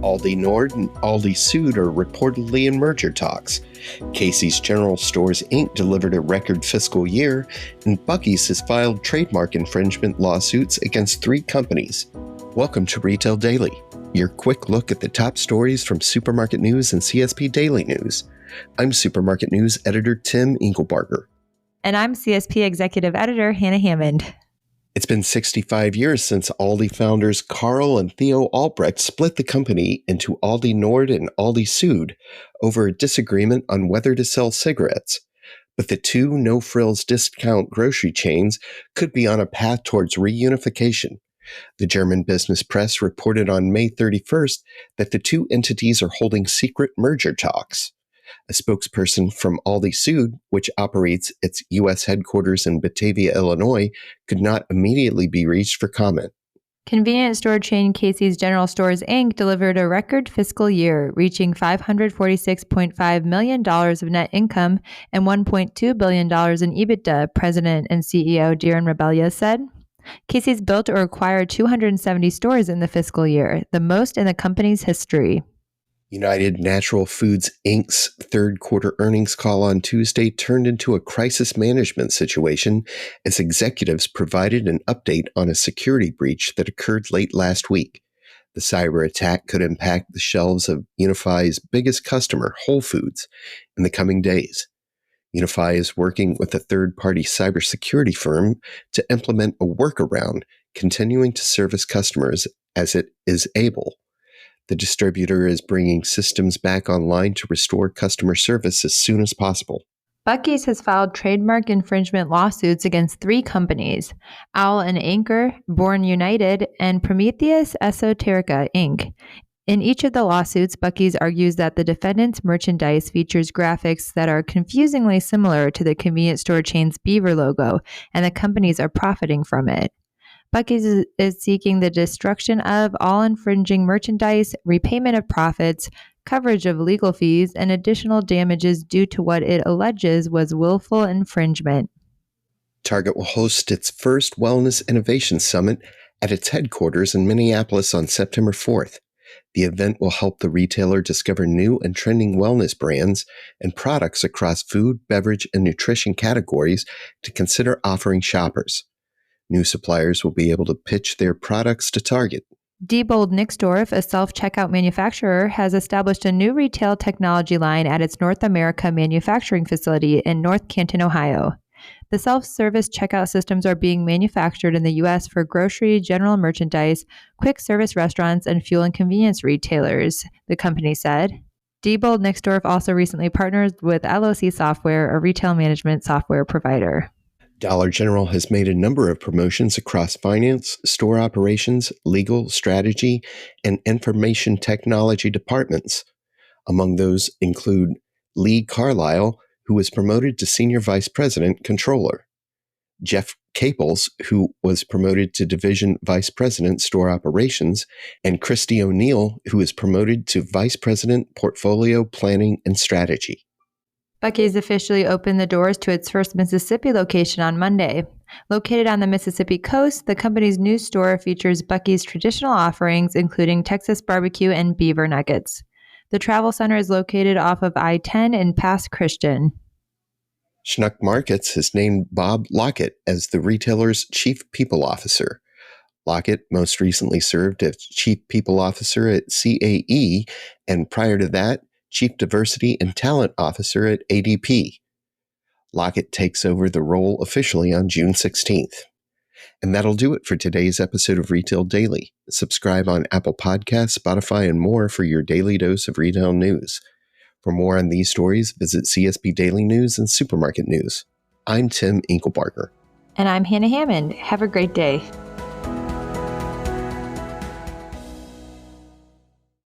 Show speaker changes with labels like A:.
A: Aldi Nord and Aldi Sud are reportedly in merger talks. Casey's General Stores Inc. delivered a record fiscal year, and Buc-ee's has filed trademark infringement lawsuits against 3 companies. Welcome to Retail Daily, your quick look at the top stories from Supermarket News and CSP Daily News. I'm Supermarket News Editor Tim Inkelbarger.
B: And I'm CSP Executive Editor Hannah Hammond.
A: It's been 65 years since Aldi founders Carl and Theo Albrecht split the company into Aldi Nord and Aldi Sud over a disagreement on whether to sell cigarettes. But the 2 no-frills discount grocery chains could be on a path towards reunification. The German business press reported on May 31st that the 2 entities are holding secret merger talks. A spokesperson from Aldi Sud, which operates its U.S. headquarters in Batavia, Illinois, could not immediately be reached for comment.
B: Convenience store chain Casey's General Stores Inc. delivered a record fiscal year, reaching $546.5 million of net income and $1.2 billion in EBITDA, President and CEO Darren Rebellia said. Casey's built or acquired 270 stores in the fiscal year, the most in the company's history.
A: United Natural Foods Inc.'s third quarter earnings call on Tuesday turned into a crisis management situation as executives provided an update on a security breach that occurred late last week. The cyber attack could impact the shelves of Unifi's biggest customer, Whole Foods, in the coming days. Unifi is working with a third-party cybersecurity firm to implement a workaround, continuing to service customers as it is able. The distributor is bringing systems back online to restore customer service as soon as possible.
B: Buc-ee's has filed trademark infringement lawsuits against 3 companies, Owl and Anchor, Born United, and Prometheus Esoterica, Inc. In each of the lawsuits, Buc-ee's argues that the defendant's merchandise features graphics that are confusingly similar to the convenience store chain's beaver logo, and the companies are profiting from it. Buc-ee's is seeking the destruction of all infringing merchandise, repayment of profits, coverage of legal fees, and additional damages due to what it alleges was willful infringement.
A: Target will host its first Wellness Innovation Summit at its headquarters in Minneapolis on September 4th. The event will help the retailer discover new and trending wellness brands and products across food, beverage, and nutrition categories to consider offering shoppers. New suppliers will be able to pitch their products to Target.
B: Diebold Nixdorf, a self-checkout manufacturer, has established a new retail technology line at its North America manufacturing facility in North Canton, Ohio. The self-service checkout systems are being manufactured in the U.S. for grocery, general merchandise, quick service restaurants, and fuel and convenience retailers, the company said. Diebold Nixdorf also recently partnered with LOC Software, a retail management software provider.
A: Dollar General has made a number of promotions across finance, store operations, legal, strategy, and information technology departments. Among those include Lee Carlisle, who was promoted to Senior Vice President Controller, Jeff Caples, who was promoted to Division Vice President Store Operations, and Christy O'Neill, who was promoted to Vice President Portfolio Planning and Strategy.
B: Buc-ee's officially opened the doors to its first Mississippi location on Monday. Located on the Mississippi coast, the company's new store features Buc-ee's traditional offerings, including Texas barbecue and beaver nuggets. The travel center is located off of I-10 in Pass Christian.
A: Schnuck Markets has named Bob Lockett as the retailer's Chief People Officer. Lockett most recently served as Chief People Officer at CAE, and prior to that, Chief Diversity and Talent Officer at ADP. Lockett takes over the role officially on June 16th. And that'll do it for today's episode of Retail Daily. Subscribe on Apple Podcasts, Spotify, and more for your daily dose of retail news. For more on these stories, visit CSP Daily News and Supermarket News. I'm Tim Inkelbarger.
B: And I'm Hannah Hammond. Have a great day.